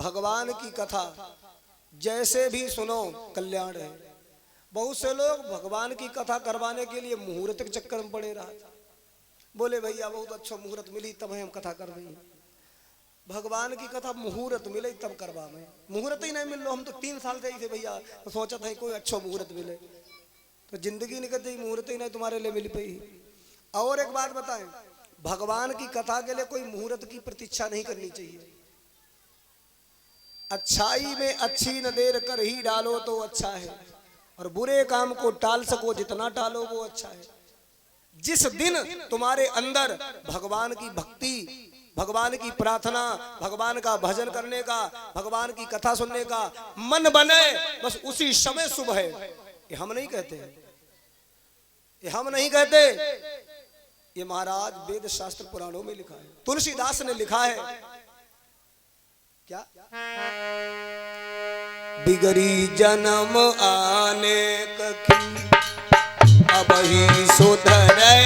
भगवान की कथा जैसे भी सुनो कल्याण है। बहुत से लोग भगवान की कथा करवाने के लिए मुहूर्त के चक्कर में पड़े रहा। बोले भैया बहुत अच्छा मुहूर्त मिली तब हम कथा कर रही हैं। भगवान की कथा मुहूर्त मिले तब करवा में, मुहूर्त ही नहीं मिल लो। हम तो 3 साल से ही थे भैया, तो सोचा था कोई अच्छा मुहूर्त मिले, तो जिंदगी निकल गई, मुहूर्त ही नहीं तुम्हारे लिए मिल पाई। और एक बात बताएं, भगवान की कथा के लिए कोई मुहूर्त की प्रतीक्षा नहीं करनी चाहिए। अच्छाई में अच्छी न देर कर ही डालो तो अच्छा है, और बुरे काम को टाल सको जितना टालो वो अच्छा है। जिस दिन तुम्हारे अंदर भगवान की भक्ति, भगवान की प्रार्थना, भगवान का भजन करने का, भगवान की कथा सुनने का मन बने, बस उसी समय शुभ है। ये हम नहीं कहते, ये हम नहीं कहते, ये महाराज वेद शास्त्र पुराणों में लिखा है, तुलसीदास ने लिखा है। क्या? बिगड़ी जन्म आने की अब ही सुधरे,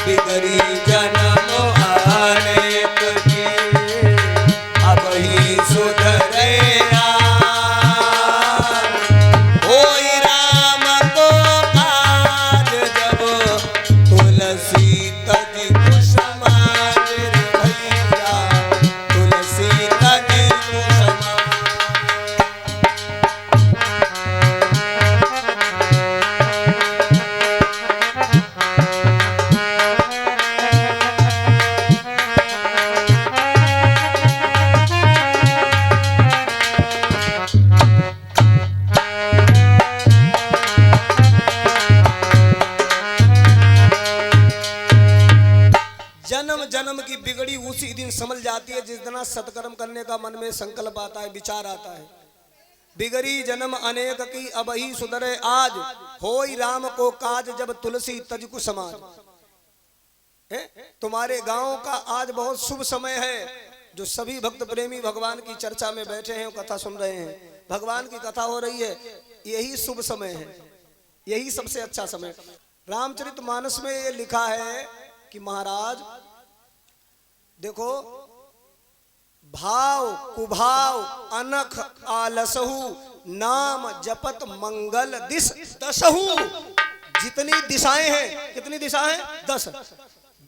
बिगड़ी जन्म आने की अब ही सुधरे। होई राम को काज जब तुलसी तज कुसुमाज भैया, तुलसी तज कुसुमाज। जन्म जन्म की बिगड़ी उसी दिन समझ जाती है जिस दिन सत्कर्म करने का मन में संकल्प आता है, विचार आता है। बिगड़ी जन्म अनेक की अब ही सुधरे आज, होई राम को काज जब तुलसी तज कुसुमाज। तुम्हारे गांव का आज बहुत शुभ समय है, जो सभी भक्त प्रेमी भगवान की चर्चा में बैठे हैं, कथा सुन रहे हैं, भगवान की कथा हो रही है, यही शुभ समय है, यही सबसे अच्छा समय। रामचरितमानस में ये लिखा है कि महाराज देखो, भाव कुभाव अनख आलसहु नाम जपत मंगल दिस दसहु। जितनी दिशाएं हैं, कितनी दिशाएं? 10।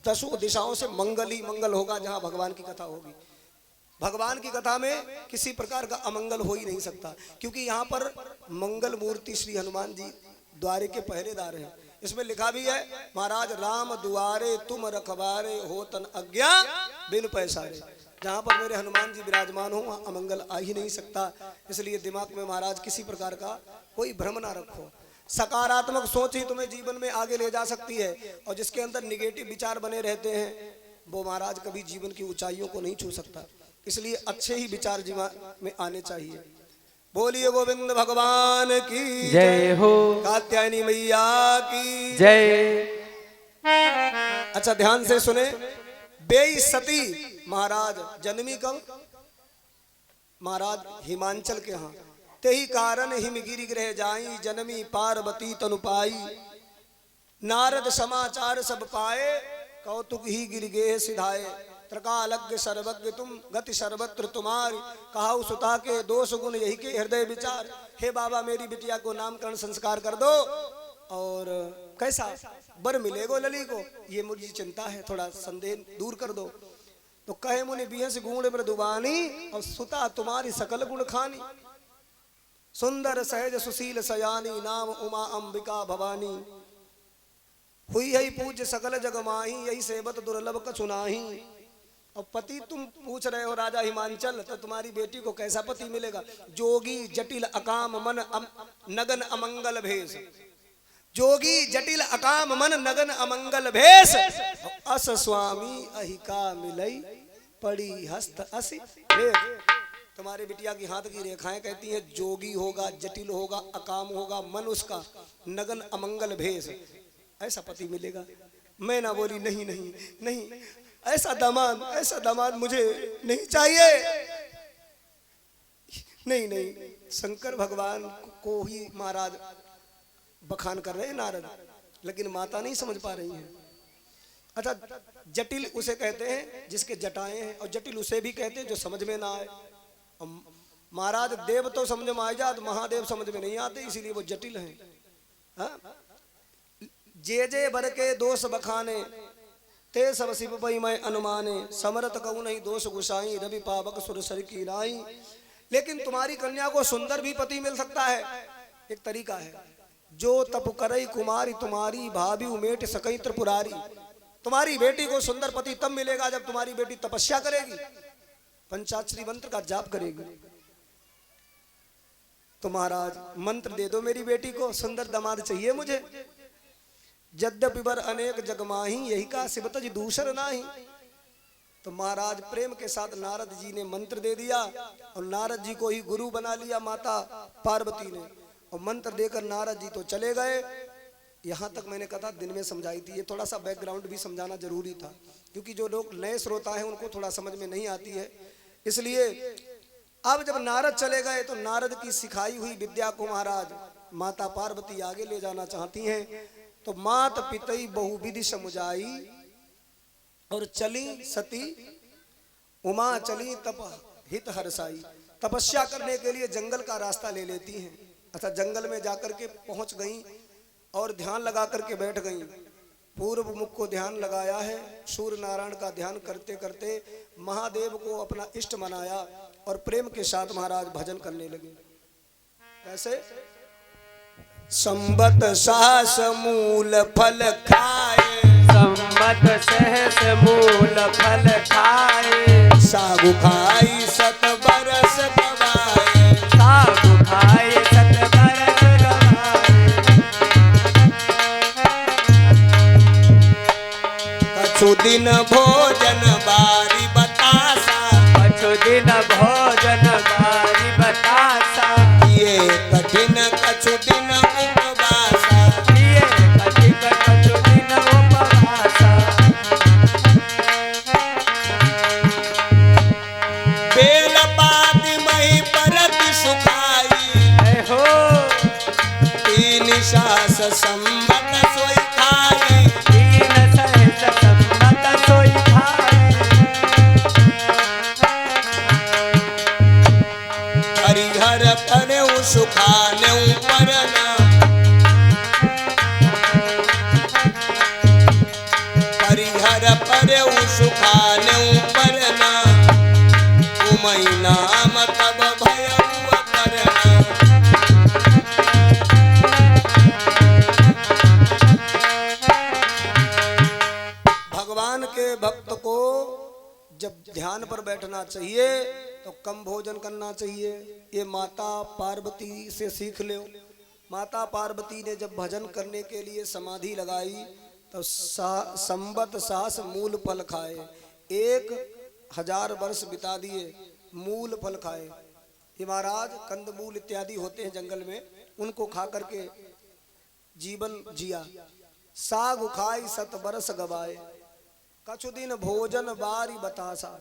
10 दिशाओं से मंगल ही मंगल होगा जहां भगवान की कथा होगी। भगवान की कथा में किसी प्रकार का अमंगल हो ही नहीं सकता, क्योंकि यहाँ पर मंगल मूर्ति श्री हनुमान जी द्वारे के पहरेदार हैं। इसमें लिखा भी है, महाराज राम दुआरे तुम रखवारे हो तन आज्ञा बिन पैसारे। जहां पर मेरे हनुमान जी विराजमान हो वहां अमंगल आ ही नहीं सकता। इसलिए दिमाग में महाराज किसी प्रकार का कोई भ्रम ना रखो। सकारात्मक सोच ही तुम्हें जीवन में आगे ले जा सकती है, और जिसके अंदर निगेटिव विचार बने रहते हैं वो महाराज कभी जीवन की ऊंचाइयों को नहीं छू सकता। इसलिए अच्छे ही विचार जीवन में आने चाहिए। बोलिए गोविंद भगवान की जय हो, कात्यायनी मैया की जय। अच्छा ध्यान से सुने। बेई सती महाराज जन्मी कब? महाराज हिमांचल के यहाँ। तेही कारण हिमगिरि ग्रह जाई, जन्मी पार्वती तनु पाई। नारद समाचार सब पाए, कौतुक ही गिर गे सिधाए। त्रिकालज्ञ सर्वज्ञ तुम, गति सर्वत्र तुम्हारी। कहाऊ सुता के दोष गुण यही के हृदय विचार। हे बाबा मेरी बिटिया को नामकरण संस्कार कर दो, और कैसा वर मिलेगो लली को, ये मुझे चिंता है, थोड़ा संदेह दूर कर दो। तो कहे मुनि बिहस गुण मृदुबानी, और सुता तुम्हारी सकल गुण खानी। सुंदर सहज सुशील सयानी, नाम उमा अंबिका भवानी। हुई है पूज्य सकल जग माही, यही सेवत दुर्लभ कछु नाही। और पति तुम पूछ रहे हो राजा हिमांचल, तो तुम्हारी बेटी को कैसा पति मिलेगा? जोगी जटिल अकाम मन नगन अमंगल भेष। जोगी जटिल अकाम मन नगन अमंगल भेष। अस स्वामी अहिका मिलई, पड़ी हस्त असि रेख। तुम्हारे बिटिया की हाथ की रेखाएं कहती हैं जोगी होगा, जटिल होगा, अकाम होगा, मन उसका नगन अमंगल भेष, ऐसा पति मिलेगा। मैं ना बोली नहीं नहीं नहीं, ऐसा दामाद मुझे नहीं चाहिए। नहीं नहीं, शंकर भगवान को ही महाराज बखान कर रहे हैं नारद, लेकिन माता नहीं समझ पा रही है। अच्छा, जटिल उसे कहते हैं जिसके जटाएं हैं, और जटिल उसे भी कहते हैं जो समझ में ना आए। महाराज देव तो समझ में आ जात, महादेव समझ में नहीं आते, इसीलिए वो जटिल हैं। हाँ? जे बर के दोष बखाने, ते सब शिव पई मैं अनुमाने, समरत कहूँ नहीं दोष गुसाई, रवि पावक सुरसर की राई। लेकिन तुम्हारी कन्या को सुंदर भी पति मिल सकता है, एक तरीका है। जो तप करई कुमारी तुम्हारी, भाभी उमेट सकई त्रिपुरारी। तुम्हारी बेटी को सुंदर पति तब मिलेगा जब तुम्हारी बेटी तपस्या करेगी, पंचाक्षरी मंत्र का जाप करेगी। तो महाराज मंत्र दे दो मेरी बेटी को, सुंदर दामाद चाहिए मुझे। यद्यपि बर अनेक जगमाही, यही का सिबतज दूसर नाही। तो महाराज प्रेम के साथ नारद जी ने मंत्र दे दिया, और नारद जी को ही गुरु बना लिया माता पार्वती ने। और मंत्र देकर नारद जी तो चले गए। यहाँ तक मैंने कहा था दिन में समझाई थी, ये थोड़ा सा बैकग्राउंड भी समझाना जरूरी था, क्योंकि जो लोग नए श्रोता हैं उनको थोड़ा समझ में नहीं आती है। इसलिए अब जब नारद चले गए तो नारद की सिखाई हुई विद्या को महाराज माता पार्वती आगे ले जाना चाहती हैं। तो मात पितई बहुविधि समुझाई, और चली सती उमा चली तप हित हरसाई। तपस्या करने के लिए जंगल का रास्ता ले लेती हैं। अच्छा, जंगल में जाकर के पहुंच गई और ध्यान लगा करके बैठ गई। पूर्व मुख को ध्यान लगाया है, सूर्य नारायण का ध्यान करते करते महादेव को अपना इष्ट मनाया, और प्रेम के साथ महाराज भजन करने लगे। कैसे? संबत सास मूल फल खाए, संबत सहस मूल फल खाए, सागु खाई सत बरस गवाए, सागु खाए सत बरस गवाए, कछु दिन भोजन बारी बतासा, कछु दिन भोजन बारी बतासा, ये कठिन कछु दिन उपवासा, ये कछु दिन उपवासा, बेल पाती मही परत सुखाई, हो तीन सास संबत सोई खाई, तीन सहस संबत सोई खाए, हरिहर परेउ सुखाने परना, हरिहर परेउ सुखाने परना, उमई नाम तब भयउ करना। भगवान के भक्त को जब ध्यान पर बैठना चाहिए तो कम भोजन करना चाहिए। ये माता पार्वती से सीख लो। माता पार्वती ने जब भजन करने के लिए समाधि लगाई तो संबत सास मूल फल खाए, 1000 वर्ष बिता दिए, मूल फल खाए। ये महाराज कंदमूल इत्यादि होते हैं जंगल में, उनको खा करके जीवन जिया। साग खाई सत बरस गवाए, कछु दिन भोजन बारी बतासा।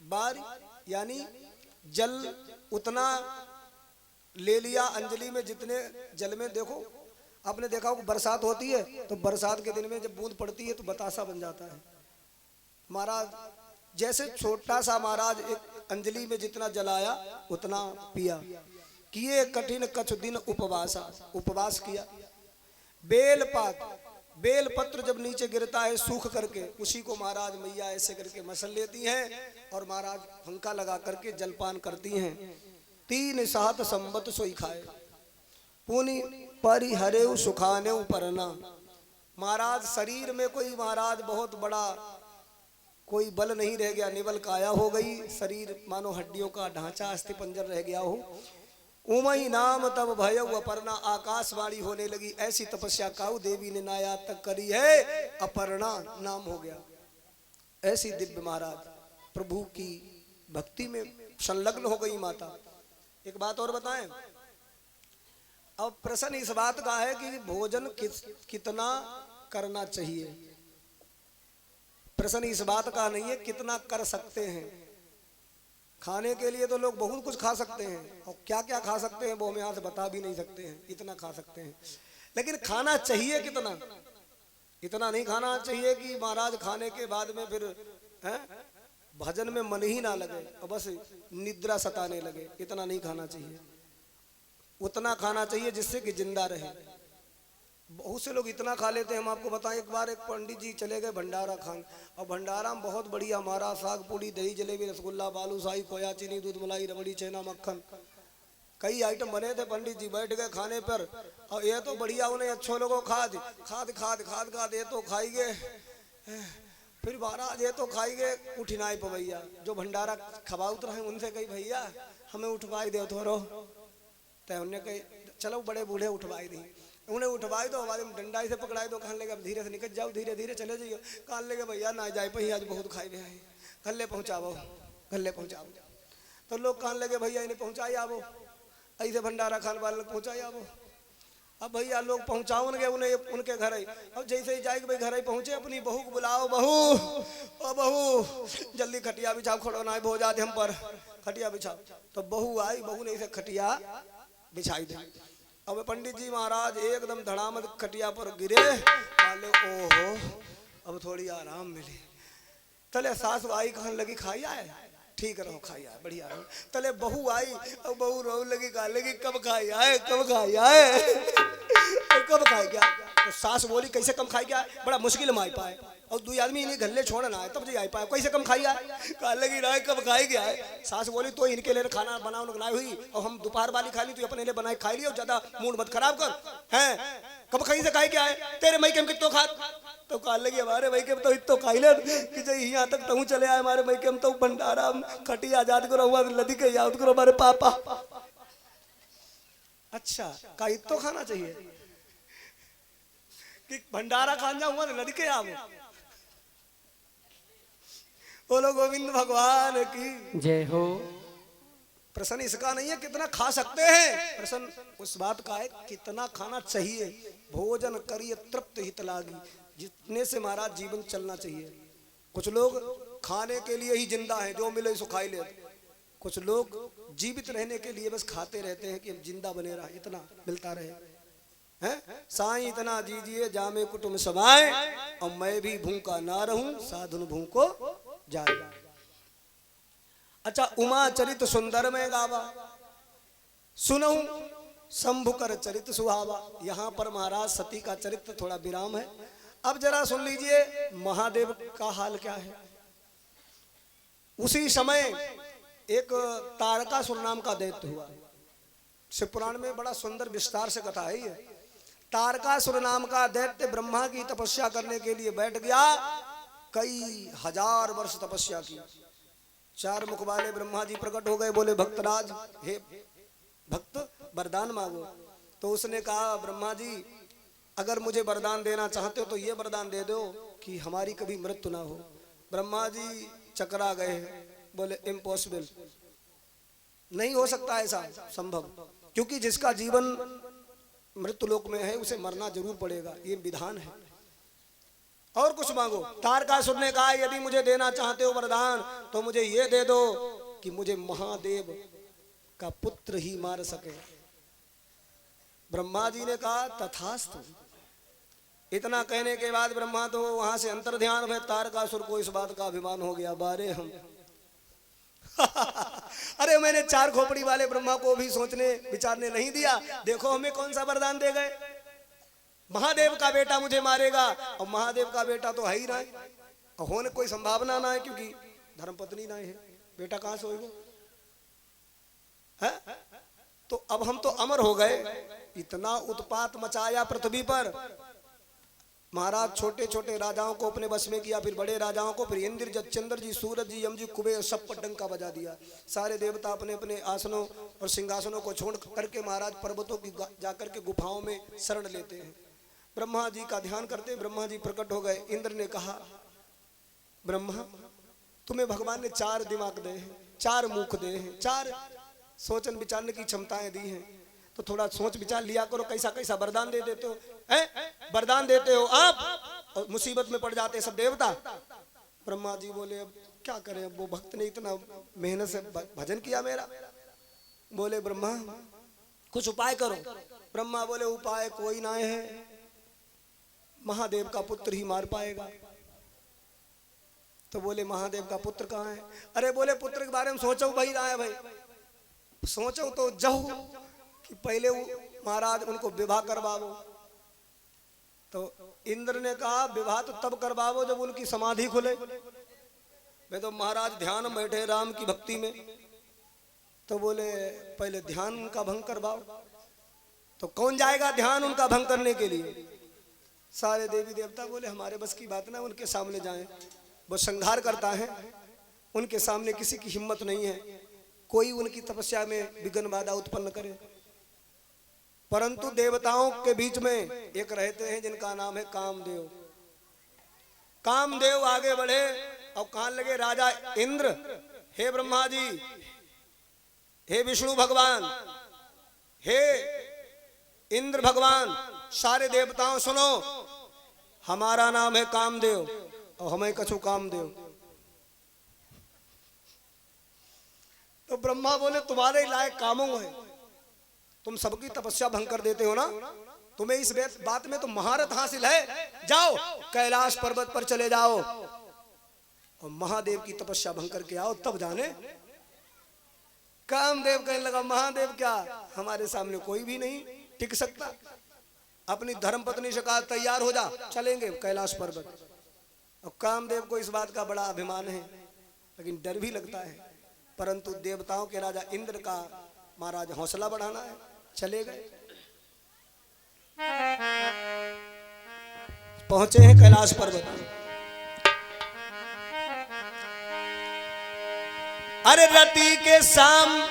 बारी यानी जल उतना ले लिया अंजलि में, जितने जल में देखो आपने देखा हो बरसात होती है तो बरसात के दिन में जब बूंद पड़ती है तो बतासा बन जाता है। महाराज जैसे छोटा सा महाराज एक अंजलि में जितना जलाया उतना पिया। किए कठिन कछु दिन उपवासा, उपवास किया। बेल पत्र जब नीचे गिरता है सूख करके, उसी को महाराज मैया ऐसे करके मसल लेती हैं और महाराज फंका लगा करके जलपान करती हैं। 3 सात संबत सोई खाए, पुनि परिहरेउ सुखानेउ परना। महाराज शरीर में कोई महाराज बहुत बड़ा कोई बल नहीं रह गया, निबल काया हो गई, शरीर मानो हड्डियों का ढांचा अस्थि पंजर रह गया हो। उमई नाम तब भयउ अपर्णा, आकाशवाणी होने लगी, ऐसी तपस्या काऊ देवी ने नाया तक करी है, अपर्णा नाम हो गया। ऐसी दिव्य महाराज प्रभु की भक्ति में संलग्न हो गई माता। एक बात और बताएं, अब प्रश्न इस बात का है कि भोजन कितना करना चाहिए। प्रश्न इस बात का नहीं है कितना कर सकते हैं। खाने के लिए तो लोग बहुत कुछ खा सकते हैं, और क्या क्या खा सकते हैं वो हम यहाँ से बता भी नहीं सकते हैं, इतना खा सकते हैं। लेकिन खाना चाहिए कितना, इतना नहीं खाना चाहिए कि महाराज खाने के बाद में फिर हैं भजन में मन ही ना लगे और बस निद्रा सताने लगे। इतना नहीं खाना चाहिए, उतना खाना चाहिए जिससे कि जिंदा रहे। बहुत से लोग इतना खा लेते हैं। हम आपको बताएं, एक बार एक पंडित जी चले गए भंडारा खान, और भंडारा में बहुत बढ़िया हमारा साग पूड़ी दही जलेबी रसगुल्ला बालूशाही खोया चीनी दूध मलाई रबड़ी छेना मक्खन कई आइटम बने थे। पंडित जी बैठ गए खाने पर, और ये तो बढ़िया उन्हें अच्छो लोगों खाद खाद खाद खाद खाद ये तो खाई गए, फिर महाराज ये तो खाई गए उठिनाई पवैया। जो भंडारा खबाउत रहे उनसे कही भैया हमें उठवाई दे थोरो, तो उन्हें कही चलो बड़े बूढ़े उठवाई दी। उन्हें उठवाई दो, हमारे डंडाई से पकड़ाई दो, कहने लगे धीरे से निकल जाओ धीरे धीरे चले जाइए। कहने लगे भैया ना जाए पही आज बहुत खाई गए हैं, गले पहुँचाओ गले पहुँचाओ। तो लोग कहने लगे भैया इन्हें पहुँचाई आवो, ऐसे भंडारा खान वाले पहुँचाई आवो। अब भैया लोग पहुँचाओगे उन्हें उनके घर ही। अब जैसे ही जाएगी भाई घर ही पहुँचे, अपनी बहू को बुलाओ, बहू ओ बहू जल्दी खटिया बिछाओ, खड़ो ना भो जाते हम पर, खटिया बिछाओ। तो बहू आई, बहू ने इसे खटिया बिछाई दी। अब पंडित जी महाराज एकदम धड़ामत खटिया पर गिरे, बोले ओहो अब थोड़ी आराम मिली। तले सास आई कहने लगी खाई आए, ठीक रहो खाई आए बढ़िया रहो। तले बहू आई, अब बहू रो लगी कहने लगी कब खाई आए कब खाई आए कब खाई गया। तो सास बोली कैसे कम खाई गया, बड़ा मुश्किल में आई पाए, और दो आदमी इन्हें गले छोड़ना है तब जी आई पाए, कैसे कम खाई आए। कहने लगी राय कब खाई गया है। सास बोली तो इनके लिए खाना बनाओ बनाई हुई, और हम दोपहर वाली खा ली, तो अपने लिए बनाई खाई ली, और ज्यादा मूड मत खराब कर हैं। कब कहीं से खाई क्या है तेरे मई के कितो खा। तो कहने लगी हमारे भाई के तो इतो खाई ले कि जो यहाँ तक तू चले आए, हमारे भाई के हम तो भंडारा खटी आजाद करो हुआ लदी के याद करो हमारे पापा। अच्छा का इतो खाना चाहिए कि भंडारा खान जाऊंगा तो लदी के आओ। बोलो गोविंद भगवान की जय हो। प्रश्न इसका नहीं है कितना खा सकते हैं, प्रश्न उस बात का है कितना खाना चाहिए। भोजन करिए तृप्त हित लागी, जितने से महाराज जीवन चलना चाहिए। कुछ लोग खाने के लिए ही जिंदा हैं, जो मिले सो खाई ले। कुछ लोग जीवित रहने के लिए बस खाते रहते हैं कि हम जिंदा बने रहा, इतना मिलता रहे हैं। साईं इतना दीजिए जामे कुटुंब समाए, और मैं भी भूखा ना रहूं साधुन भूखो जाए। अच्छा उमा चरित सुंदर में गावा, सुनऊं शंभु कर चरित सुहावा। यहाँ पर महाराज सती का चरित्र थोड़ा विराम है। अब जरा सुन लीजिए महादेव का हाल क्या है। उसी समय एक तारकासुर नाम का दैत्य हुआ। शिव पुराण में बड़ा सुंदर विस्तार से कथा है ये। तारकासुर नाम का दैत्य ब्रह्मा की तपस्या करने के लिए बैठ गया। कई हजार वर्ष तपस्या की। चार मुख वाले ब्रह्मा जी प्रकट हो गए, बोले भक्तराज हे भक्त वरदान मांगो। तो उसने कहा ब्रह्मा जी अगर मुझे वरदान देना चाहते हो तो ये वरदान दे दो कि हमारी कभी मृत्यु ना हो। ब्रह्मा जी चकरा गए, बोले इम्पॉसिबल, नहीं हो सकता ऐसा संभव, क्योंकि जिसका जीवन मृत्यु लोक में है उसे मरना जरूर पड़ेगा, ये विधान है। और कुछ मांगो। तारकासुर ने कहा यदि मुझे देना चाहते हो वरदान तो मुझे ये दे दो कि मुझे महादेव का पुत्र ही मार सके। ब्रह्मा जी ने कहा तथास्तु। इतना कहने के बाद ब्रह्मा तो वहां से अंतर ध्यान में, तारकासुर को इस बात का अभिमान हो गया, बारे हम अरे मैंने चार खोपड़ी वाले ब्रह्मा को भी सोचने विचारने नहीं दिया, देखो हमें कौन सा वरदान दे गए। महादेव का बेटा मुझे मारेगा, और महादेव का बेटा तो है ही ना, होने कोई संभावना ना है, क्योंकि धर्मपत्नी ना है, बेटा कहां से होगा। तो अब हम तो अमर हो गए। इतना उत्पात मचाया पृथ्वी पर। महाराज छोटे छोटे राजाओं को अपने वश में किया, फिर बड़े राजाओं को, फिर इंद्र जी चंद्र जी सूरज जी यम जी कुबेर सब पर डंका बजा दिया। सारे देवता अपने अपने आसनों और सिंहासनों को छोड़ करके महाराज पर्वतों की जाकर के गुफाओं में शरण लेते हैं। ब्रह्मा जी का ध्यान करते, ब्रह्मा जी प्रकट हो गए। इंद्र ने कहा ब्रह्मा तुम्हें भगवान ने चार दिमाग दे हैं, चार मुख दे हैं, चार सोचन विचारने की क्षमताएं दी हैं, तो थोड़ा सोच विचार लिया करो, कैसा कैसा वरदान दे देते हो, वरदान देते हो आप और मुसीबत में पड़ जाते सब देवता। ब्रह्मा जी बोले अब क्या करें, अब वो भक्त ने इतना मेहनत से भजन किया मेरा। बोले ब्रह्मा कुछ उपाय करो। ब्रह्मा बोले उपाय कोई ना है, महादेव का पुत्र ही मार पाएगा। तो बोले महादेव का पुत्र कहाँ है? अरे बोले पुत्र के बारे में सोचो भाई रहा है भाई, सोचो तो जाओ कि पहले महाराज उनको विवाह करवाओ। तो इंद्र ने कहा विवाह तो तब करवाओ जब उनकी समाधि खुले। वे तो महाराज ध्यान में बैठे राम की भक्ति में। तो बोले पहले ध्यान उनका भंग करवाओ। तो कौन जाएगा ध्यान उनका भंग करने के लिए? सारे देवी देवता बोले हमारे बस की बात ना, उनके सामने जाएं, वो संहार करता है, उनके सामने किसी की हिम्मत नहीं है, कोई उनकी तपस्या में विघ्न बाधा उत्पन्न करे। परंतु देवताओं के बीच में एक रहते हैं जिनका नाम है कामदेव। कामदेव आगे बढ़े और कहने लगे राजा इंद्र, हे ब्रह्मा जी, हे विष्णु भगवान, हे इंद्र भगवान, सारे देवताओं सुनो, हमारा नाम है कामदेव और हमें कछु कामदेव। तो ब्रह्मा बोले तुम्हारे लायक कामों है, तुम सबकी तपस्या भंग कर देते हो ना, तुम्हें इस बात में तो महारत हासिल है, जाओ कैलाश पर्वत पर चले जाओ और महादेव की तपस्या भंग करके आओ, तब जाने। कामदेव कहने लगा महादेव क्या, हमारे सामने कोई भी नहीं टिक सकता, अपनी धर्म पत्नी से कहा तैयार हो जा, चलेंगे कैलाश पर्वत। और कामदेव को इस बात का बड़ा अभिमान है, लेकिन डर भी लगता है। परंतु देवताओं के राजा इंद्र का महाराज हौसला बढ़ाना है, चले गए। पहुंचे हैं कैलाश पर्वत। अरे रति के शाम,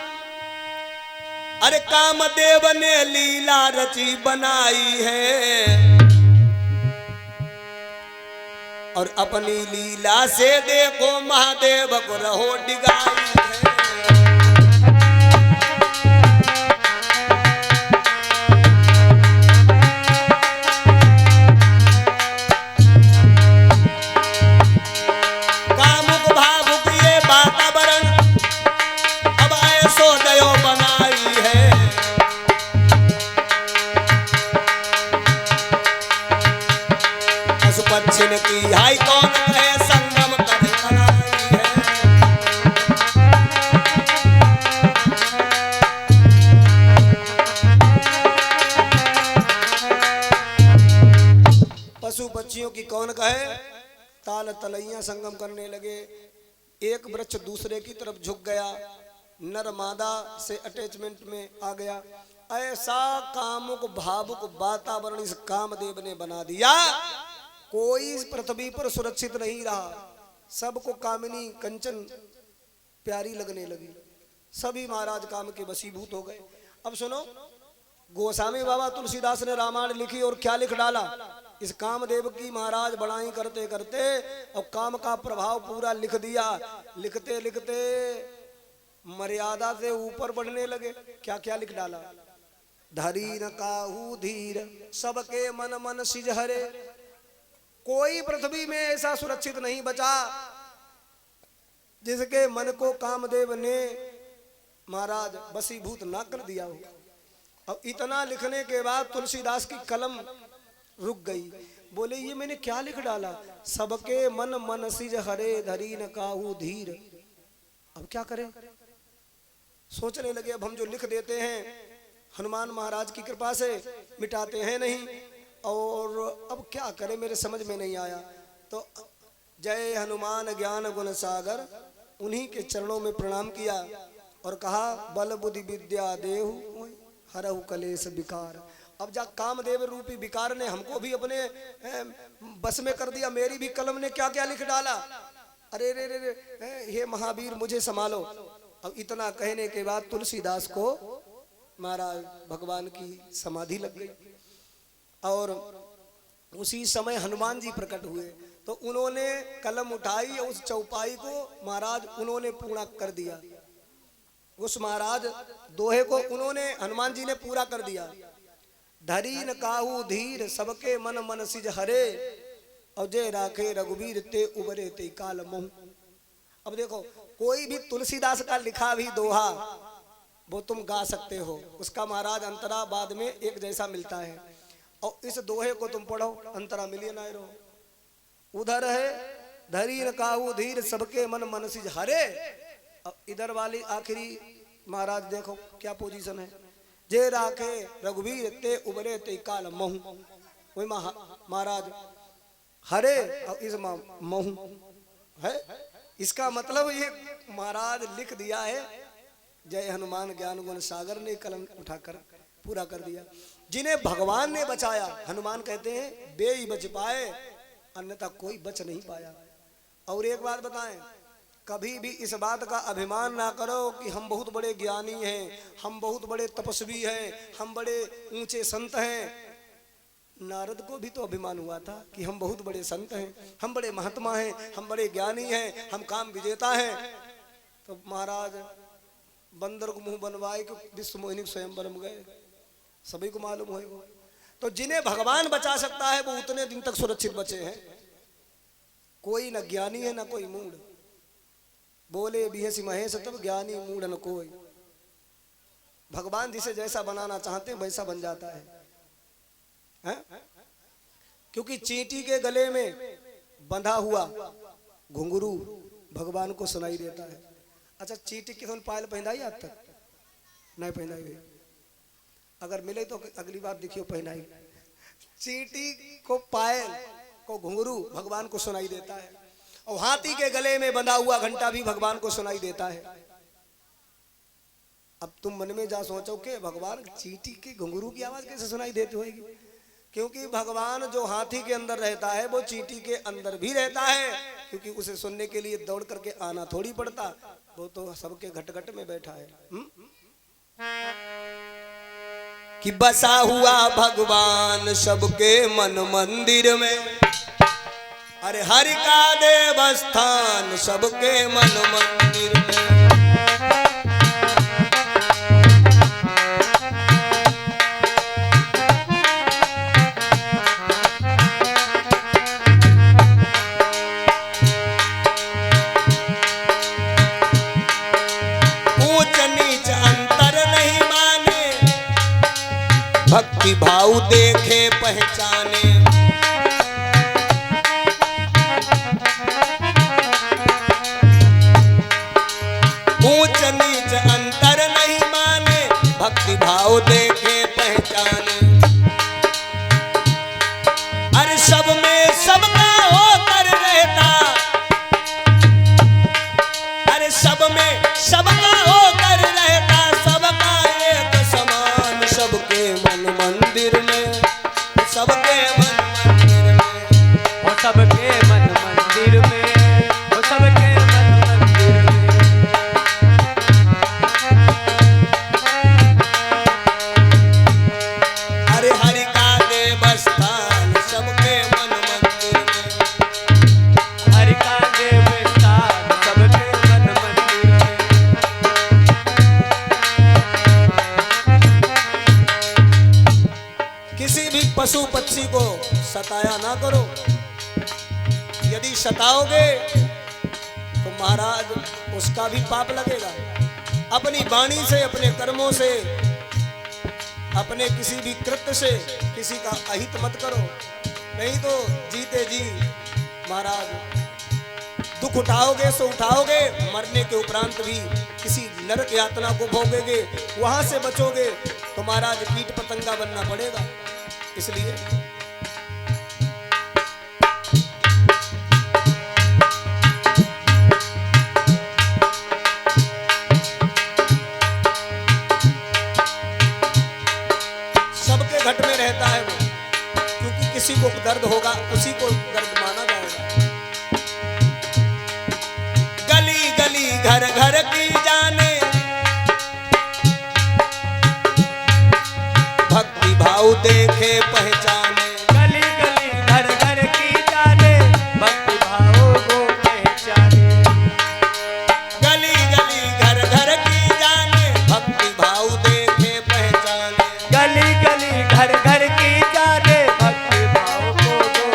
अरे कामदेव ने लीला रची बनाई है और अपनी लीला से देखो महादेव को रहो डिगाई है। कामुक भावुक ये वातावरण अब ऐसो दयो बनाई है। पशु पक्षी ने की हाई कौन है संगम कर बनाई है। पशु पक्षियों की कौन कहे, ताल तलैया संगम करने लगे, एक वृक्ष दूसरे की तरफ झुक गया, नर मादा से अटैचमेंट में आ गया। ऐसा कामुक भावुक वातावरण इस कामदेव ने बना दिया, कोई पृथ्वी पर सुरक्षित नहीं रहा, सबको कामिनी कंचन प्यारी लगने लगी, सभी महाराज काम के वशीभूत हो गए। अब सुनो, गोस्वामी बाबा तुलसीदास ने रामायण लिखी और क्या लिख डाला, इस कामदेव की महाराज बड़ाई करते करते और काम का प्रभाव पूरा लिख दिया। लिखते लिखते मर्यादा से ऊपर बढ़ने लगे। क्या क्या लिख डाला, धरी न काहू धीर सबके मन मन सिज हरे। कोई पृथ्वी में ऐसा सुरक्षित नहीं बचा जिसके मन को कामदेव ने महाराज वशीभूत ना कर दिया हो। अब इतना लिखने के बाद तुलसीदास की कलम रुक गई, बोले ये मैंने क्या लिख डाला, सबके मन मन सिज हरे धरी न काहू धीर। अब क्या करें, सोचने लगे अब हम जो लिख देते हैं हनुमान महाराज की कृपा से मिटाते हैं नहीं, और अब क्या करें मेरे समझ में नहीं आया। तो जय हनुमान ज्ञान गुण सागर, उन्हीं के चरणों में प्रणाम किया और कहा बल बुद्धि विद्या देहु हरहु कलेश विकार। अब जा कामदेव रूपी विकार ने हमको भी अपने बस में कर दिया, मेरी भी कलम ने क्या क्या लिख डाला, अरे रे रे रे हे महावीर मुझे संभालो। अब इतना कहने के बाद तुलसीदास को महाराज भगवान की समाधि लग गई और उसी समय हनुमान जी प्रकट हुए। तो उन्होंने कलम उठाई और उस चौपाई को महाराज उन्होंने पूरा कर दिया, उस महाराज दोहे को उन्होंने हनुमान जी ने पूरा कर दिया। धरी न काहू धीर सबके मन मन सिज हरे, और जय राखे रघुवीर ते उबरे ते काल मोह। अब देखो कोई भी तुलसीदास का लिखा भी दोहा वो तुम गा सकते हो, उसका महाराज अंतरा बाद में एक जैसा मिलता है। और इस दोहे को तुम पढ़ो, अंतरा मिलिए ना रहो। उधर है धरी न काहू धीर सबके मन मनसिज हरे। अब इधर वाली आखिरी महाराज देखो क्या पोजीशन है। जे राखे रघुवीर ते उबरे ते काल महू। वही महाराज हरे और इस महू है। इसका मतलब ये महाराज लिख दिया है, जय हनुमान ज्ञान गुण सागर ने कलम उठाकर पूरा कर दिया। जिन्हें भगवान ने बचाया, हनुमान कहते हैं बेई बच पाए अन्यथा कोई बच नहीं पाया। और एक बात बताएं, कभी भी इस बात का अभिमान ना करो कि हम बहुत बड़े ज्ञानी हैं, हम बहुत बड़े तपस्वी हैं, हम बड़े ऊंचे संत हैं। नारद को भी तो अभिमान हुआ था कि हम बहुत बड़े संत हैं, हम बड़े महात्मा हैं, हम बड़े ज्ञानी हैं, हम काम विजेता हैं। तो महाराज बंदर को मुंह बनवाए कि विश्व मोहिनी स्वयंवर में गए, सभी को मालूम होगा। तो जिन्हें भगवान बचा सकता है वो उतने दिन तक सुरक्षित बचे हैं। कोई न ज्ञानी है न कोई मूढ़, बोले बिहसी महेश तब ज्ञानी मूढ़ न कोई। भगवान जिसे जैसा बनाना चाहते हैं वैसा बन जाता है। क्योंकि चींटी के गले में बंधा हुआ घुंघरू भगवान को सुनाई देता है। अच्छा, चींटी किसी ने पायल पहनाई आज तक? नहीं पहनाई गई। अगर मिले तो अगली बार देखियो पहनाई। चींटी को पायल को घुंघरू भगवान को सुनाई देता है, और हाथी के गले में बंधा हुआ घंटा भी भगवान को सुनाई देता है। अब तुम मन में जा सोचो कि भगवान चींटी के घुंघरू की आवाज कैसे सुनाई देती होगी? क्योंकि भगवान जो हाथी के अंदर रहता है वो चींटी के अंदर भी रहता है। क्योंकि उसे सुनने के लिए दौड़ करके आना थोड़ी पड़ता, वो तो सबके घट घट में बैठा है। कि बसा हुआ भगवान सबके मन मंदिर में, अरे हरि का देवस्थान सबके मन मंदिर में। भक्ति भाव देखे पहचाने, ऊंच नीच अंतर नहीं माने, भक्ति भाव देखे पहचाने। अरे सब में सबका होकर रहता, अरे सब में सबका होकर रहता, सबका एक समान सबके मन मंदिर में, सबके मन मंदिर में, वो सबके मन मंदिर में, वो सबके मन मंदिर में। अरे हरि का देवस्थान सबके मन मंदिर में, हरि का देवस्थान सबके मन मंदिर में। किसी भी पशु पक्षी को सताया ना करो। यदि सताओगे तो महाराज उसका भी पाप लगेगा। अपनी वाणी से, अपने कर्मों से, अपने किसी भी कृत्य से किसी का अहित मत करो, नहीं तो जीते जी महाराज दुख उठाओगे सो उठाओगे, मरने के उपरांत भी किसी नरक यातना को भोगोगे, वहां से बचोगे तो महाराज कीट पतंगा बनना पड़ेगा। इसलिए सबके घट में रहता है वो, क्योंकि किसी को दर्द होगा उसी को दर्द माना जाएगा। गली गली घर घर की जाने, भक्ति भाव देखे पहचाने। गली गली घर घर की जाने, भक्ति भाव को पहचाने। गली गली घर घर की जाने, भक्ति भाव देखे पहचाने। गली गली घर घर की जाने, भक्ति भाव को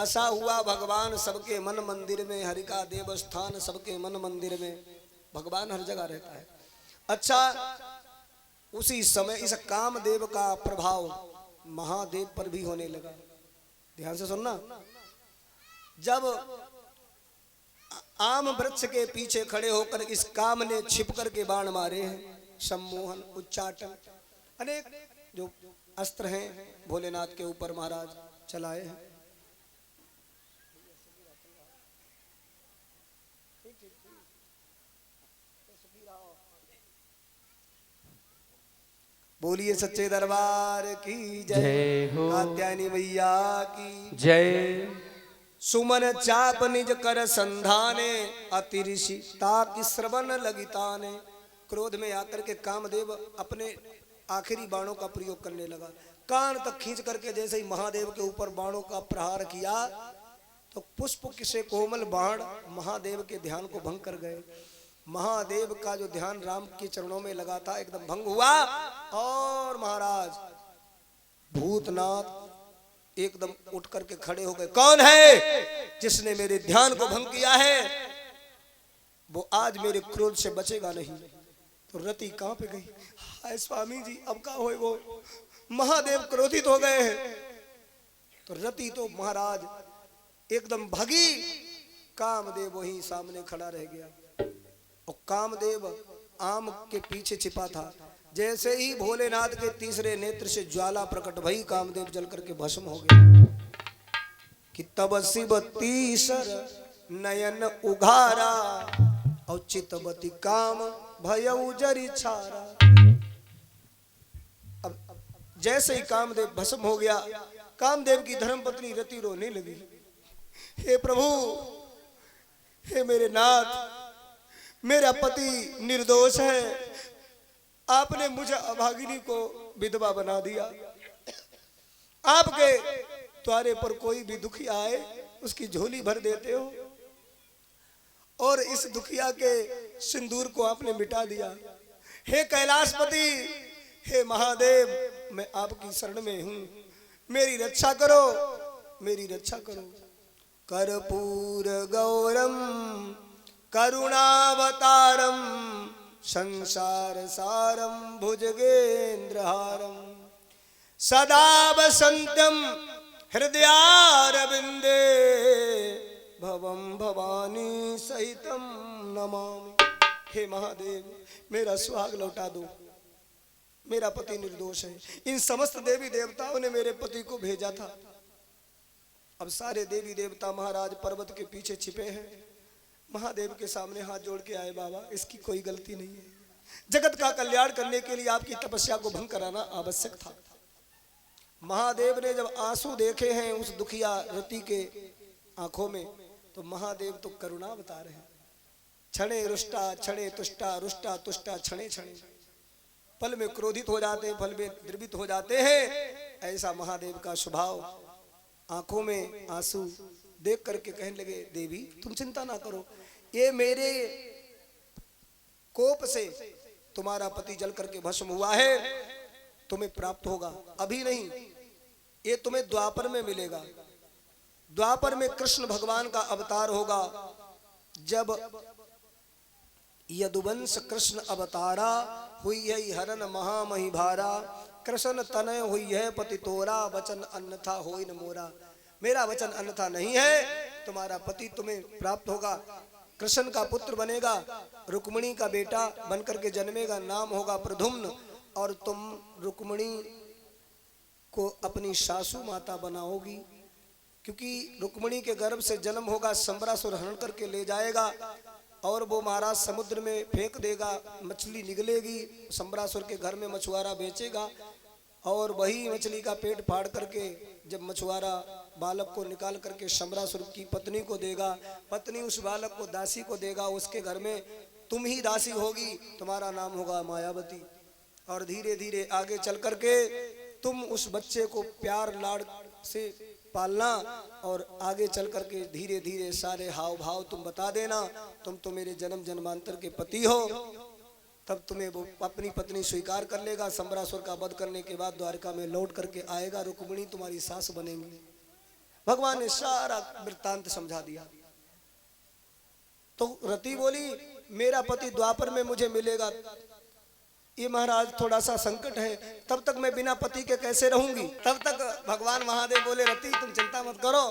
बसा हुआ भगवान सबके मन मंदिर में, हरि का देव स्थान सबके मन मंदिर में। भगवान हर जगह रहता है। अच्छा, उसी समय इस कामदेव का प्रभाव महादेव पर भी होने लगा। ध्यान से सुनना। जब आम वृक्ष के पीछे खड़े होकर इस काम ने छिप करके बाण मारे हैं, सम्मोहन, उच्चाटन, अनेक जो अस्त्र हैं भोलेनाथ के ऊपर महाराज चलाए हैं। बोलिए सच्चे दरबार की जय हो, कात्यायनी मैया की जय। सुमन चाप निज कर संधाने, अति ऋषि ताकि श्रवण लगिताने। क्रोध में आकर के कामदेव अपने आखिरी बाणों का प्रयोग करने लगा। कान तक खींच करके जैसे ही महादेव के ऊपर बाणों का प्रहार किया तो पुष्प किसे कोमल बाण महादेव के ध्यान को भंग कर गए। महादेव का जो ध्यान राम के चरणों में लगा था एकदम भंग हुआ और महाराज भूतनाथ एकदम उठ करके खड़े हो गए। कौन है जिसने मेरे ध्यान को भंग किया है? वो आज मेरे क्रोध से बचेगा नहीं। तो रति कहां पे गई? हाय स्वामी जी, अब क्या होए? वो महादेव क्रोधित हो गए हैं। तो रति तो महाराज एकदम भगी, कामदेव वही सामने खड़ा रह गया। और कामदेव आम के पीछे छिपा था। जैसे ही भोलेनाथ के तीसरे नेत्र से ज्वाला प्रकट भई, कामदेव जल करके भस्म हो गए। कि तब शिव तीसर नयन उघारा, और चितवती काम भयउ जरि छारा। अब जैसे ही कामदेव भस्म हो गया, कामदेव की धर्मपत्नी रति रोने लगी। हे प्रभु, हे मेरे नाथ, मेरा पति निर्दोष है, आपने मुझे अभागिनी को विधवा बना दिया। आपके द्वारे पर कोई भी दुखी आए उसकी झोली भर देते हो, और इस दुखिया के सिंदूर को आपने मिटा दिया। हे कैलाशपति, हे महादेव, मैं आपकी शरण में हूं, मेरी रक्षा करो, मेरी रक्षा करो। कर्पूर गौरम करुणावतारम संसार सारम भुजगेंद्रहारम, सदा वसंतम हृदयारविंदे, भवम भवानी सहितम नमामि। हे महादेव, मेरा सुहाग लौटा दो, मेरा पति निर्दोष है। इन समस्त देवी देवताओं ने मेरे पति को भेजा था। अब सारे देवी देवता महाराज पर्वत के पीछे छिपे हैं। महादेव के सामने हाथ जोड़ के आए, बाबा इसकी कोई गलती नहीं है, जगत का कल्याण करने के लिए आपकी तपस्या को भंग कराना आवश्यक था। महादेव ने जब आंसू देखे हैं उस दुखिया रति के आंखों में, तो महादेव तो करुणा बता रहे हैं। क्षणे रुष्टा क्षणे तुष्टा, रुष्टा तुष्टा क्षणे क्षणे। पल में क्रोधित हो जाते हैं, पल में द्रवित हो जाते हैं। ऐसा महादेव का स्वभाव। आंखों में आंसू देख करके कहने लगे, देवी तुम चिंता ना करो, ये मेरे कोप से तुम्हारा पति जल करके भस्म हुआ है, तुम्हें प्राप्त होगा। अभी नहीं, ये तुम्हें द्वापर में मिलेगा। द्वापर में कृष्ण भगवान का अवतार होगा। जब यदुवंश कृष्ण अवतारा, हुई है हरन महामहिभारा, कृष्ण तनय हुई है पति तोरा, वचन अन्यथा होई न मोरा। मेरा वचन अन्यथा नहीं है, तुम्हारा पति तुम्हें प्राप्त होगा, कृष्ण का पुत्र बनेगा, रुक्मिणी का बेटा बनकर के जन्मेगा, नाम होगा प्रद्युम्न, और तुम रुक्मिणी को अपनी सासू माता बनाओगी। क्योंकि रुक्मिणी के गर्भ से जन्म होगा, संबरासुर हरण करके ले जाएगा और वो महाराज समुद्र में फेंक देगा, मछली निकलेगी, संबरासुर के घर में मछुआरा बेचेगा और वही मछली का पेट फाड़ करके जब मछुआरा बालक को निकाल करके संबरासुर की पत्नी को देगा, पत्नी उस बालक को दासी को देगा, उसके घर में तुम ही दासी होगी, तुम्हारा नाम होगा मायावती। और धीरे धीरे आगे चल करके तुम उस बच्चे को प्यार लाड़ से पालना और आगे चल करके धीरे धीरे सारे हाव भाव तुम बता देना, तुम तो मेरे जन्म जन्मांतर के पति हो। तब तुम्हें वो अपनी पत्नी स्वीकार कर लेगा। संबरासुर का वध करने के बाद द्वारका में लौट करके आएगा, रुक्मिणी तुम्हारी सास बनेंगी। भगवान ने सारा वृत्तांत समझा दिया। तो रति बोली मेरा पति द्वापर में मुझे मिलेगा, ये महाराज थोड़ा सा संकट है, तब तक मैं बिना पति के कैसे रहूंगी। तब तक भगवान महादेव बोले रति तुम चिंता मत करो,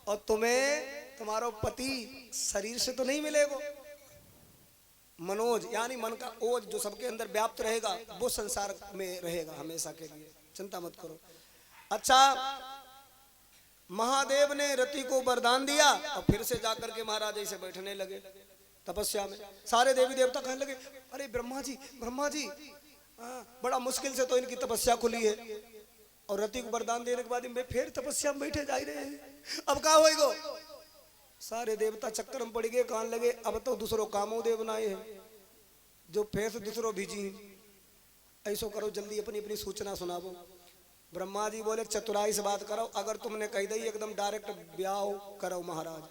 और तुम्हें तुम्हारा पति शरीर से तो नहीं मिलेगा, मनोज यानी मन का ओज जो सबके अंदर व्याप्त रहेगा वो संसार में रहेगा हमेशा के लिए, चिंता मत करो। अच्छा, महादेव ने रति को वरदान दिया और फिर से जाकर के महाराज ऐसे बैठने लगे तपस्या में। सारे देवी देवता कहने लगे अरे ब्रह्मा जी बड़ा मुश्किल से तो इनकी तपस्या खुली है, और रति को वरदान देने के बाद वे फिर तपस्या में बैठे जा रहे हैं, अब क्या होएगा। सारे देवता चक्कर में पड़ गए, कहने लगे अब तो दूसरों कामों देव बनाए हैं जो फेस दूसरों भेजी हैं, ऐसो करो जल्दी अपनी अपनी सूचना सुनावो। ब्रह्मा जी बोले चतुराई से बात करो, अगर तुमने कह दी एकदम डायरेक्ट ब्याह करो महाराज,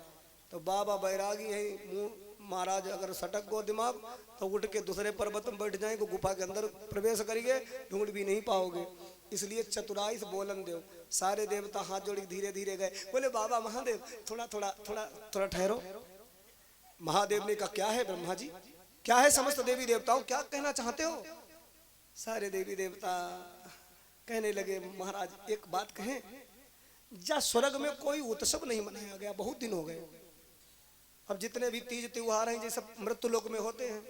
तो बाबा बैरागी है मुंह महाराज अगर सटक गो दिमाग तो उठ के दूसरे पर्वत में बैठ जाएंगे, गुफा के अंदर प्रवेश करिए, ढूंढ भी नहीं पाओगे, इसलिए चतुराई से बोलन दो। सारे देवता हाथ जोड़ के धीरे धीरे गए, बोले बाबा महादेव थोड़ा थोड़ा थोड़ा थोड़ा ठहरो। महादेव ने कहा क्या है ब्रह्मा जी, क्या है समस्त देवी देवताओं, क्या कहना चाहते हो। सारे देवी देवता कहने लगे महाराज एक बात कहें, जा स्वर्ग में कोई उत्सव नहीं मनाया गया, बहुत दिन हो गए। अब जितने भी तीज त्योहार हैं जैसे मृत्यु लोक में होते हैं,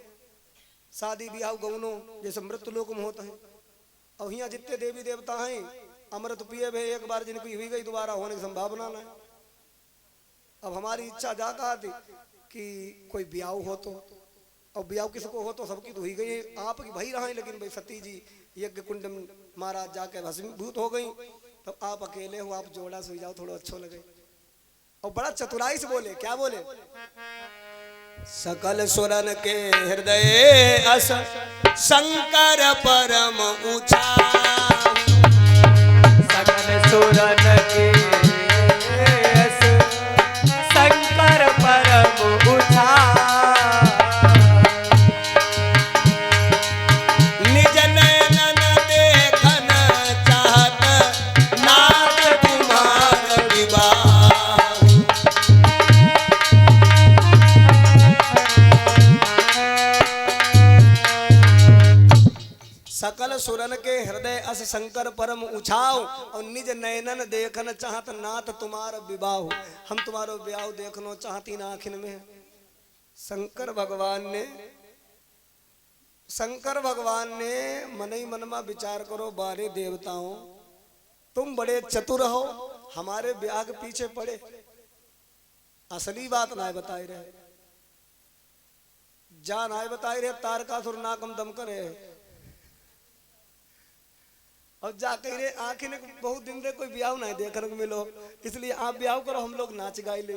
शादी ब्याह गौनों जैसे मृत्यु लोक में होते हैं, और यहाँ जितने देवी देवता हैं अमृत पिए भे एक बार जिनकी हुई गई दोबारा होने की संभावना नहीं। अब हमारी इच्छा जागा थी कि कोई ब्याह हो तो, और ब्याह किसको हो तो सबकी तो हुई गई, आपकी भाई रहा है, लेकिन भाई सती जी यज्ञ कुंड में महाराज जाके भस्मीभूत हो गई, तो आप अकेले हो, आप जोड़ा सुई जाओ थोड़ा अच्छा लगे। और बड़ा चतुराई से बोले, क्या बोले, सकल सुरन के हृदय अस शंकर परम ऊंचा, सकल सुरन के अस शंकर परम ऊंचा, निज नयन देखन चाहत नाथ तुम्हार विवाह। सकल सुरन के हृदय अस शंकर परम उछाओ, और निज नयनन देखन चाहत नाथ तुम्हार विवाह, हम तुम्हारो ब्याह देखनो चाहती ना आखिन में। शंकर भगवान ने मन ही मन में विचार करो, बारे देवताओं तुम बड़े चतुर हो, हमारे ब्याह के पीछे पड़े, असली बात ना बताए रहे, जा ना बताए रहे, तारकासुर नाकम दम करे, और जाके रे आखिर बहुत दिन से कोई ब्याह नहीं देखने को मिलो, इसलिए आप ब्याह करो, हम लोग नाच गाए ले।